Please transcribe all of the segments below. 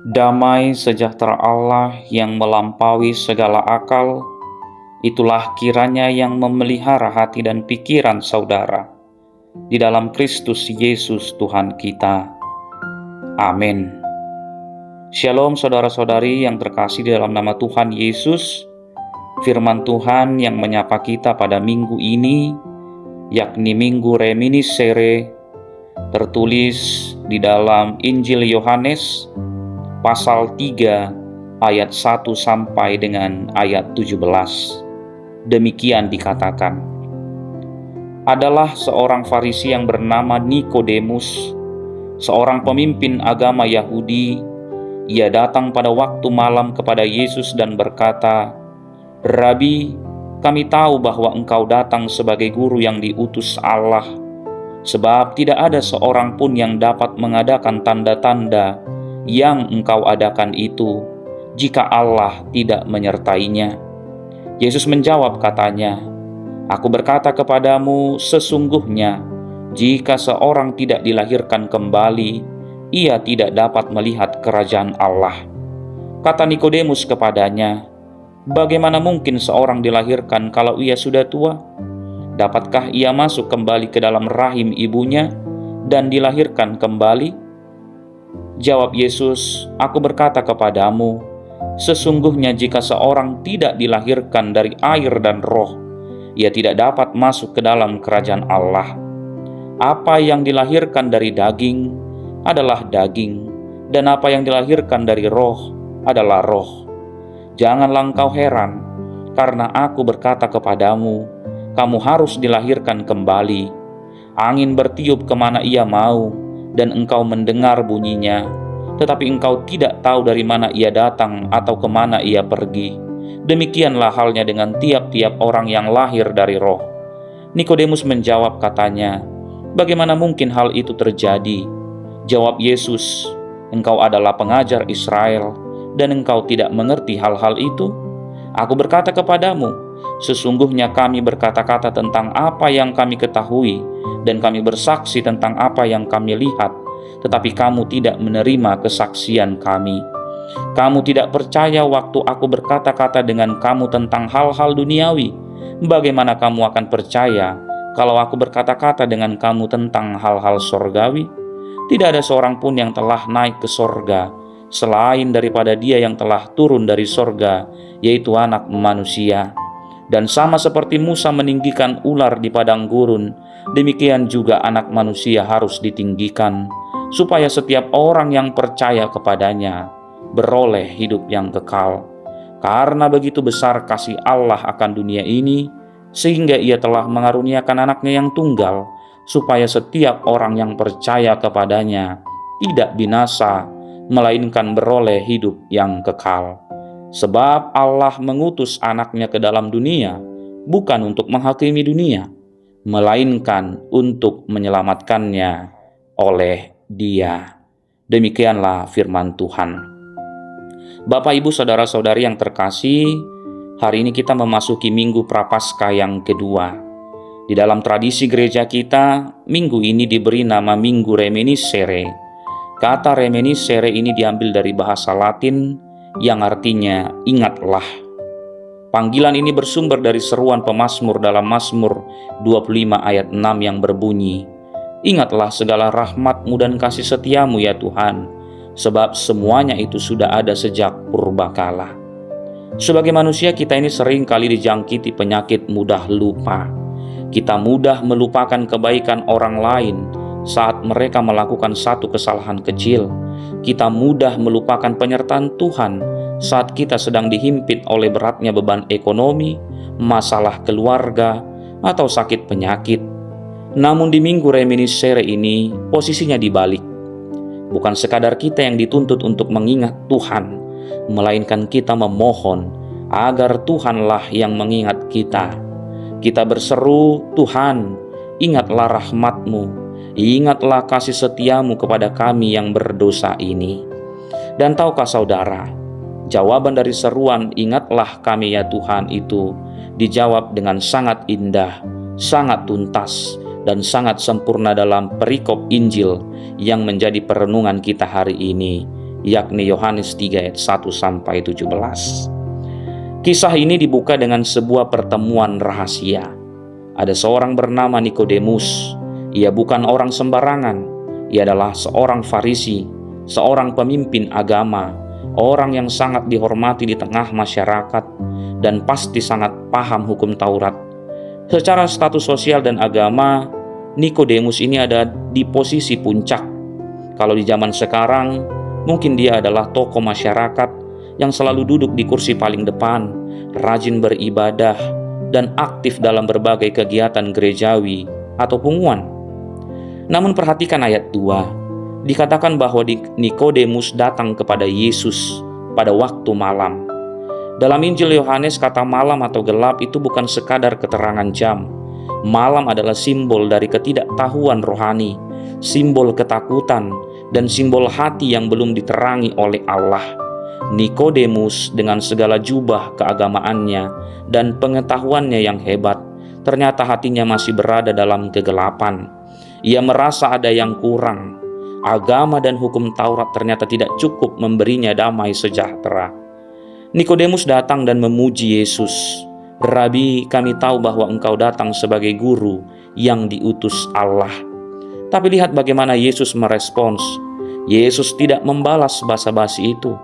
Damai sejahtera Allah yang melampaui segala akal, itulah kiranya yang memelihara hati dan pikiran saudara di dalam Kristus Yesus Tuhan kita. Amin. Shalom saudara-saudari yang terkasih di dalam nama Tuhan Yesus. Firman Tuhan yang menyapa kita pada minggu ini, yakni Minggu Reminiscere, tertulis di dalam Injil Yohanes pasal 3 ayat 1 sampai dengan ayat 17. Demikian dikatakan. Adalah seorang Farisi yang bernama Nikodemus, seorang pemimpin agama Yahudi. Ia datang pada waktu malam kepada Yesus dan berkata, "Rabi, kami tahu bahwa engkau datang sebagai guru yang diutus Allah, sebab tidak ada seorang pun yang dapat mengadakan tanda-tanda yang engkau adakan itu, jika Allah tidak menyertainya." Yesus menjawab katanya, "Aku berkata kepadamu, sesungguhnya jika seorang tidak dilahirkan kembali, ia tidak dapat melihat kerajaan Allah." Kata Nikodemus kepadanya, "Bagaimana mungkin seorang dilahirkan kalau ia sudah tua? Dapatkah ia masuk kembali ke dalam rahim ibunya dan dilahirkan kembali?" Jawab Yesus, "Aku berkata kepadamu, sesungguhnya jika seorang tidak dilahirkan dari air dan roh, ia tidak dapat masuk ke dalam kerajaan Allah. Apa yang dilahirkan dari daging adalah daging, dan apa yang dilahirkan dari roh adalah roh. Janganlah engkau heran, karena aku berkata kepadamu, kamu harus dilahirkan kembali. Angin bertiup kemana ia mau, dan engkau mendengar bunyinya, tetapi engkau tidak tahu dari mana ia datang atau kemana ia pergi. Demikianlah halnya dengan tiap-tiap orang yang lahir dari roh." Nikodemus menjawab katanya, "Bagaimana mungkin hal itu terjadi?" Jawab Yesus, "Engkau adalah pengajar Israel, dan engkau tidak mengerti hal-hal itu? Aku berkata kepadamu, sesungguhnya kami berkata-kata tentang apa yang kami ketahui, dan kami bersaksi tentang apa yang kami lihat, tetapi kamu tidak menerima kesaksian kami. Kamu tidak percaya waktu aku berkata-kata dengan kamu tentang hal-hal duniawi. Bagaimana kamu akan percaya kalau aku berkata-kata dengan kamu tentang hal-hal sorgawi? Tidak ada seorang pun yang telah naik ke sorga, selain daripada Dia yang telah turun dari sorga, yaitu Anak Manusia. Dan sama seperti Musa meninggikan ular di padang gurun, demikian juga Anak Manusia harus ditinggikan, supaya setiap orang yang percaya kepadanya beroleh hidup yang kekal. Karena begitu besar kasih Allah akan dunia ini, sehingga Ia telah mengaruniakan Anaknya yang tunggal, supaya setiap orang yang percaya kepadanya tidak binasa, melainkan beroleh hidup yang kekal. Sebab Allah mengutus Anaknya ke dalam dunia, bukan untuk menghakimi dunia, melainkan untuk menyelamatkannya oleh Dia." Demikianlah firman Tuhan. Bapak, Ibu, saudara-saudari yang terkasih, hari ini kita memasuki Minggu Prapaskah yang kedua. Di dalam tradisi gereja kita, minggu ini diberi nama Minggu Reminiscere. Kata reminiscere ini diambil dari bahasa Latin yang artinya ingatlah. Panggilan ini bersumber dari seruan pemazmur dalam Mazmur 25 ayat 6 yang berbunyi, "Ingatlah segala rahmat-Mu dan kasih setia-Mu ya Tuhan, sebab semuanya itu sudah ada sejak purbakala." Sebagai manusia, kita ini sering kali dijangkiti penyakit mudah lupa. Kita mudah melupakan kebaikan orang lain saat mereka melakukan satu kesalahan kecil. Kita mudah melupakan penyertaan Tuhan saat kita sedang dihimpit oleh beratnya beban ekonomi, masalah keluarga, atau sakit penyakit. Namun di Minggu Reminiscere ini posisinya dibalik. Bukan sekadar kita yang dituntut untuk mengingat Tuhan, melainkan kita memohon agar Tuhanlah yang mengingat kita. Kita berseru, "Tuhan, ingatlah rahmat-Mu, ingatlah kasih setia-Mu kepada kami yang berdosa ini." Dan tahukah saudara, jawaban dari seruan "ingatlah kami ya Tuhan" itu dijawab dengan sangat indah, sangat tuntas, dan sangat sempurna dalam perikop Injil yang menjadi perenungan kita hari ini, yakni Yohanes 3 ayat 1-17. Kisah ini dibuka dengan sebuah pertemuan rahasia. Ada seorang bernama Nikodemus. Ia bukan orang sembarangan. Ia adalah seorang Farisi, seorang pemimpin agama, orang yang sangat dihormati di tengah masyarakat dan pasti sangat paham hukum Taurat. Secara status sosial dan agama, Nikodemus ini ada di posisi puncak. Kalau di zaman sekarang, mungkin dia adalah tokoh masyarakat yang selalu duduk di kursi paling depan, rajin beribadah, dan aktif dalam berbagai kegiatan gerejawi atau punguan. Namun perhatikan ayat 2, dikatakan bahwa Nikodemus datang kepada Yesus pada waktu malam. Dalam Injil Yohanes, kata malam atau gelap itu bukan sekadar keterangan jam. Malam adalah simbol dari ketidaktahuan rohani, simbol ketakutan, dan simbol hati yang belum diterangi oleh Allah. Nikodemus dengan segala jubah keagamaannya dan pengetahuannya yang hebat, ternyata hatinya masih berada dalam kegelapan. Ia merasa ada yang kurang. Agama dan hukum Taurat ternyata tidak cukup memberinya damai sejahtera. Nikodemus datang dan memuji Yesus. "Rabi, kami tahu bahwa engkau datang sebagai guru yang diutus Allah." Tapi lihat bagaimana Yesus merespons. Yesus tidak membalas basa-basi itu.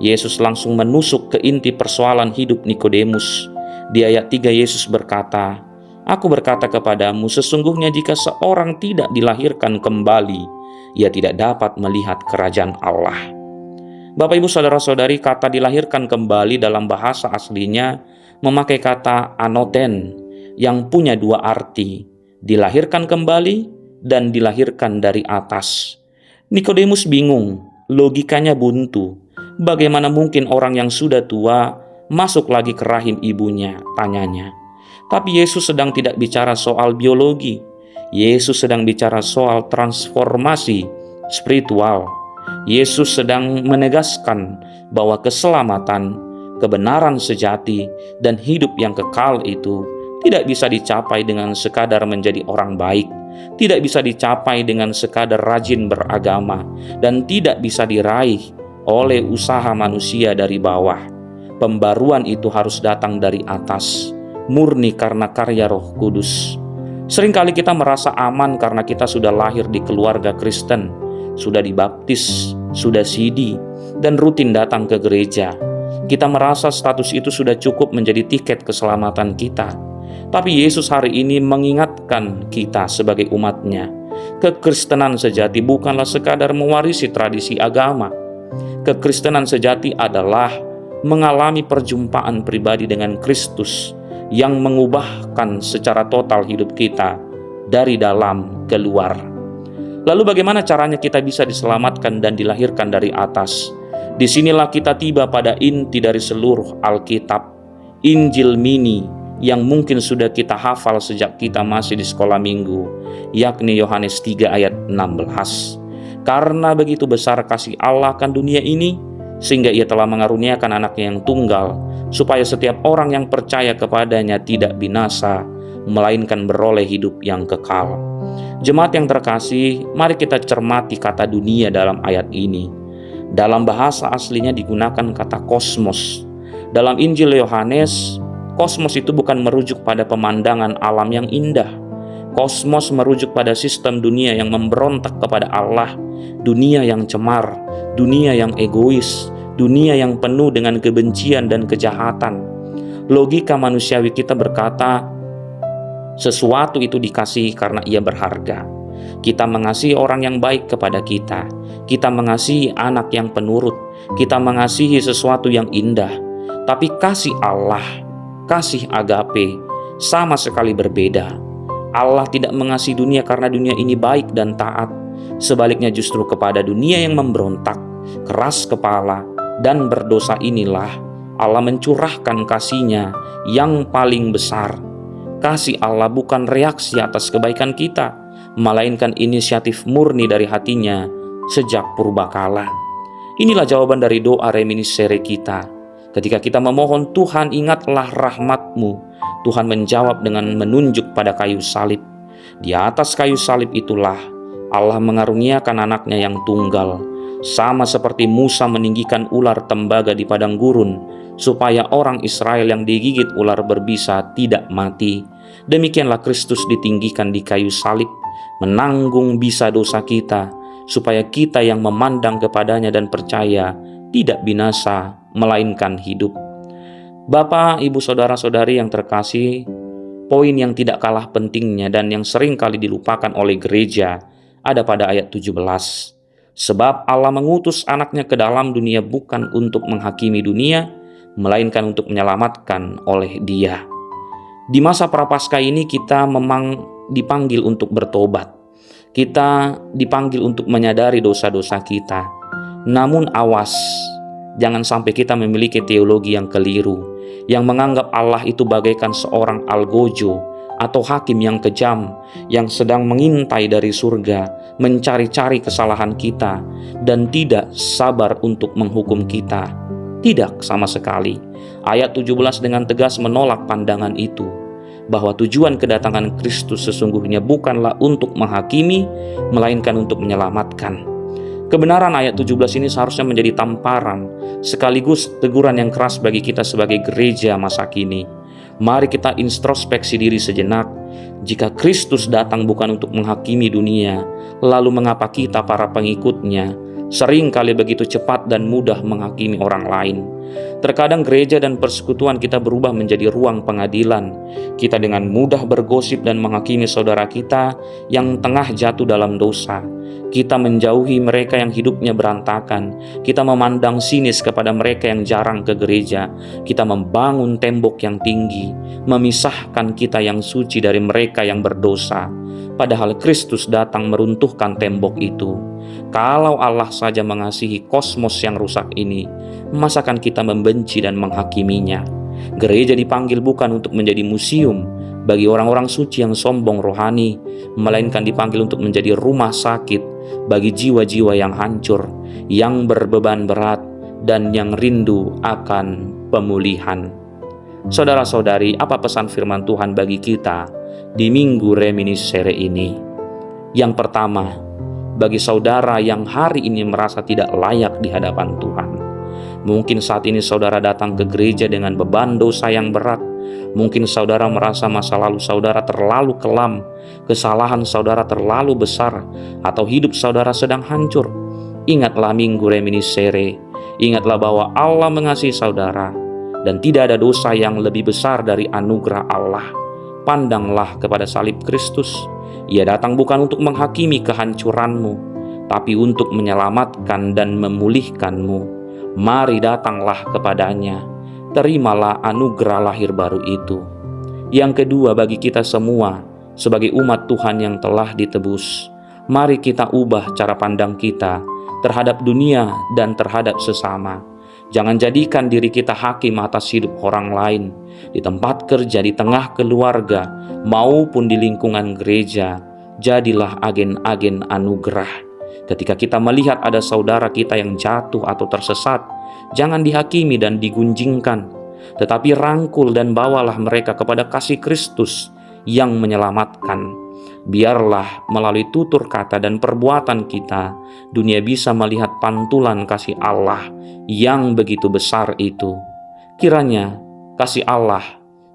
Yesus langsung menusuk ke inti persoalan hidup Nikodemus. Di ayat 3 Yesus berkata, "Aku berkata kepadamu, sesungguhnya jika seorang tidak dilahirkan kembali, ia tidak dapat melihat kerajaan Allah." Bapak ibu saudara-saudari, kata dilahirkan kembali dalam bahasa aslinya memakai kata anoten yang punya dua arti, dilahirkan kembali dan dilahirkan dari atas. Nikodemus bingung, logikanya buntu. Bagaimana mungkin orang yang sudah tua masuk lagi ke rahim ibunya, tanyanya. Tapi Yesus sedang tidak bicara soal biologi. Yesus sedang bicara soal transformasi spiritual. Yesus sedang menegaskan bahwa keselamatan, kebenaran sejati, dan hidup yang kekal itu tidak bisa dicapai dengan sekadar menjadi orang baik, tidak bisa dicapai dengan sekadar rajin beragama, dan tidak bisa diraih oleh usaha manusia dari bawah. Pembaruan itu harus datang dari atas, murni karena karya Roh Kudus. Seringkali kita merasa aman karena kita sudah lahir di keluarga Kristen, sudah dibaptis, sudah sidi, dan rutin datang ke gereja. Kita merasa status itu sudah cukup menjadi tiket keselamatan kita. Tapi Yesus hari ini mengingatkan kita sebagai umatnya, kekristenan sejati bukanlah sekadar mewarisi tradisi agama. Kekristenan sejati adalah mengalami perjumpaan pribadi dengan Kristus yang mengubahkan secara total hidup kita dari dalam ke luar. Lalu bagaimana caranya kita bisa diselamatkan dan dilahirkan dari atas? Disinilah kita tiba pada inti dari seluruh Alkitab, Injil mini yang mungkin sudah kita hafal sejak kita masih di sekolah minggu, yakni Yohanes 3 ayat 16. Karena begitu besar kasih Allah akan dunia ini, sehingga ia telah mengaruniakan anaknya yang tunggal, supaya setiap orang yang percaya kepadanya tidak binasa, melainkan beroleh hidup yang kekal. Jemaat yang terkasih, mari kita cermati kata dunia dalam ayat ini. Dalam bahasa aslinya digunakan kata kosmos. Dalam Injil Yohanes, kosmos itu bukan merujuk pada pemandangan alam yang indah. Kosmos merujuk pada sistem dunia yang memberontak kepada Allah, dunia yang cemar, dunia yang egois, dunia yang penuh dengan kebencian dan kejahatan. Logika manusiawi kita berkata, sesuatu itu dikasihi karena ia berharga. Kita mengasihi orang yang baik kepada kita. Kita mengasihi anak yang penurut. Kita mengasihi sesuatu yang indah. Tapi kasih Allah, kasih agape, sama sekali berbeda. Allah tidak mengasihi dunia karena dunia ini baik dan taat. Sebaliknya justru kepada dunia yang memberontak, keras kepala, dan berdosa inilah Allah mencurahkan kasih-Nya yang paling besar. Kasih Allah bukan reaksi atas kebaikan kita, melainkan inisiatif murni dari hati-Nya sejak purbakala. Inilah jawaban dari doa reminiscere kita. Ketika kita memohon, Tuhan ingatlah rahmat-Mu, Tuhan menjawab dengan menunjuk pada kayu salib. Di atas kayu salib itulah Allah mengaruniakan anaknya yang tunggal, Sama seperti Musa meninggikan ular tembaga di padang gurun, supaya orang Israel yang digigit ular berbisa tidak mati. Demikianlah Kristus ditinggikan di kayu salib, menanggung bisa dosa kita, supaya kita yang memandang kepadanya dan percaya tidak binasa, melainkan hidup. Bapak, Ibu, Saudara-saudari yang terkasih, poin yang tidak kalah pentingnya dan yang sering kali dilupakan oleh gereja ada pada ayat 17. Sebab Allah mengutus anaknya ke dalam dunia bukan untuk menghakimi dunia, melainkan untuk menyelamatkan oleh Dia. Di masa prapaskah ini kita memang dipanggil untuk bertobat. Kita dipanggil untuk menyadari dosa-dosa kita. Namun awas, jangan sampai kita memiliki teologi yang keliru, yang menganggap Allah itu bagaikan seorang algojo atau hakim yang kejam, yang sedang mengintai dari surga, mencari-cari kesalahan kita, dan tidak sabar untuk menghukum kita. Tidak sama sekali. Ayat 17 dengan tegas menolak pandangan itu, bahwa tujuan kedatangan Kristus sesungguhnya bukanlah untuk menghakimi, melainkan untuk menyelamatkan. Kebenaran ayat 17 ini seharusnya menjadi tamparan, sekaligus teguran yang keras bagi kita sebagai gereja masa kini. Mari kita introspeksi diri sejenak. Jika Kristus datang bukan untuk menghakimi dunia, lalu mengapa kita para pengikutnya sering kali begitu cepat dan mudah menghakimi orang lain? Terkadang gereja dan persekutuan kita berubah menjadi ruang pengadilan. Kita dengan mudah bergosip dan menghakimi saudara kita yang tengah jatuh dalam dosa. Kita menjauhi mereka yang hidupnya berantakan. Kita memandang sinis kepada mereka yang jarang ke gereja. Kita membangun tembok yang tinggi, memisahkan kita yang suci dari mereka yang berdosa. Padahal Kristus datang meruntuhkan tembok itu. Kalau Allah saja mengasihi kosmos yang rusak ini, masakan kita membenci dan menghakiminya? Gereja dipanggil bukan untuk menjadi museum bagi orang-orang suci yang sombong rohani, melainkan dipanggil untuk menjadi rumah sakit bagi jiwa-jiwa yang hancur, yang berbeban berat, dan yang rindu akan pemulihan. Saudara-saudari, apa pesan firman Tuhan bagi kita di Minggu Reminiscere ini? Yang pertama, bagi saudara yang hari ini merasa tidak layak di hadapan Tuhan. Mungkin saat ini saudara datang ke gereja dengan beban dosa yang berat. Mungkin saudara merasa masa lalu saudara terlalu kelam, kesalahan saudara terlalu besar, atau hidup saudara sedang hancur. Ingatlah Minggu Reminiscere. Ingatlah bahwa Allah mengasihi saudara, dan tidak ada dosa yang lebih besar dari anugerah Allah. Pandanglah kepada salib Kristus. Ia datang bukan untuk menghakimi kehancuranmu, tapi untuk menyelamatkan dan memulihkanmu. Mari datanglah kepadanya. Terimalah anugerah lahir baru itu. Yang kedua, bagi kita semua sebagai umat Tuhan yang telah ditebus, mari kita ubah cara pandang kita terhadap dunia dan terhadap sesama. Jangan jadikan diri kita hakim atas hidup orang lain, di tempat kerja, di tengah keluarga, maupun di lingkungan gereja. Jadilah agen-agen anugerah. Ketika kita melihat ada saudara kita yang jatuh atau tersesat, jangan dihakimi dan digunjingkan, tetapi rangkul dan bawalah mereka kepada kasih Kristus yang menyelamatkan. Biarlah melalui tutur kata dan perbuatan kita, dunia bisa melihat pantulan kasih Allah yang begitu besar itu. Kiranya kasih Allah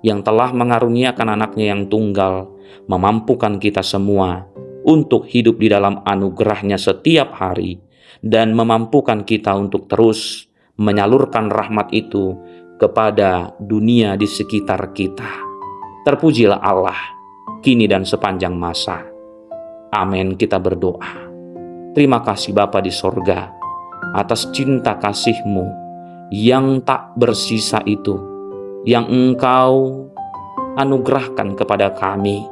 yang telah mengaruniakan anaknya yang tunggal memampukan kita semua untuk hidup di dalam anugerahnya setiap hari, dan memampukan kita untuk terus menyalurkan rahmat itu kepada dunia di sekitar kita. Terpujilah Allah, kini dan sepanjang masa. Amin. Kita berdoa. Terima kasih Bapa di sorga, atas cinta kasih-Mu yang tak bersisa itu, yang Engkau anugerahkan kepada kami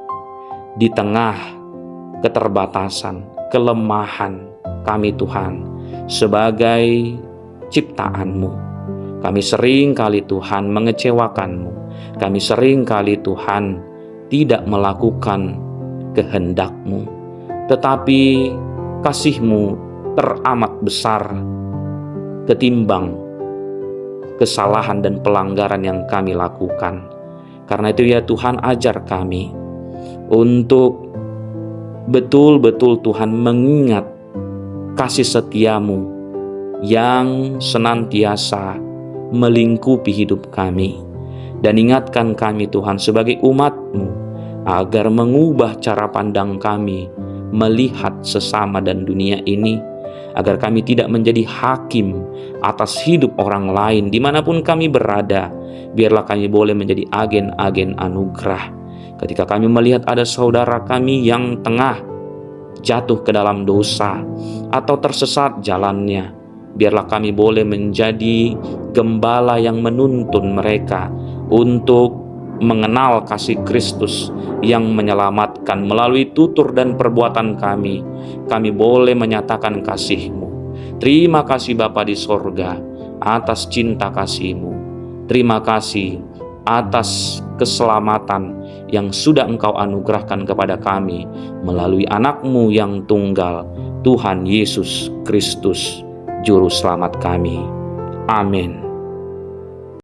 di tengah keterbatasan, kelemahan kami Tuhan, sebagai ciptaan-Mu. Kami sering kali Tuhan mengecewakan-Mu. Kami sering kali Tuhan tidak melakukan kehendak-Mu. Tetapi kasih-Mu teramat besar ketimbang kesalahan dan pelanggaran yang kami lakukan. Karena itu ya Tuhan, ajar kami untuk betul-betul Tuhan mengingat kasih setia-Mu yang senantiasa melingkupi hidup kami. Dan ingatkan kami Tuhan sebagai umat-Mu, agar mengubah cara pandang kami melihat sesama dan dunia ini, agar kami tidak menjadi hakim atas hidup orang lain dimanapun kami berada. Biarlah kami boleh menjadi agen-agen anugerah. Ketika kami melihat ada saudara kami yang tengah jatuh ke dalam dosa atau tersesat jalannya, biarlah kami boleh menjadi gembala yang menuntun mereka untuk mengenal kasih Kristus yang menyelamatkan. Melalui tutur dan perbuatan kami boleh menyatakan kasih-Mu. Terima kasih Bapa di sorga atas cinta kasih-Mu. Terima kasih atas keselamatan yang sudah Engkau anugerahkan kepada kami melalui anak-Mu yang tunggal, Tuhan Yesus Kristus, Juru Selamat kami. Amin.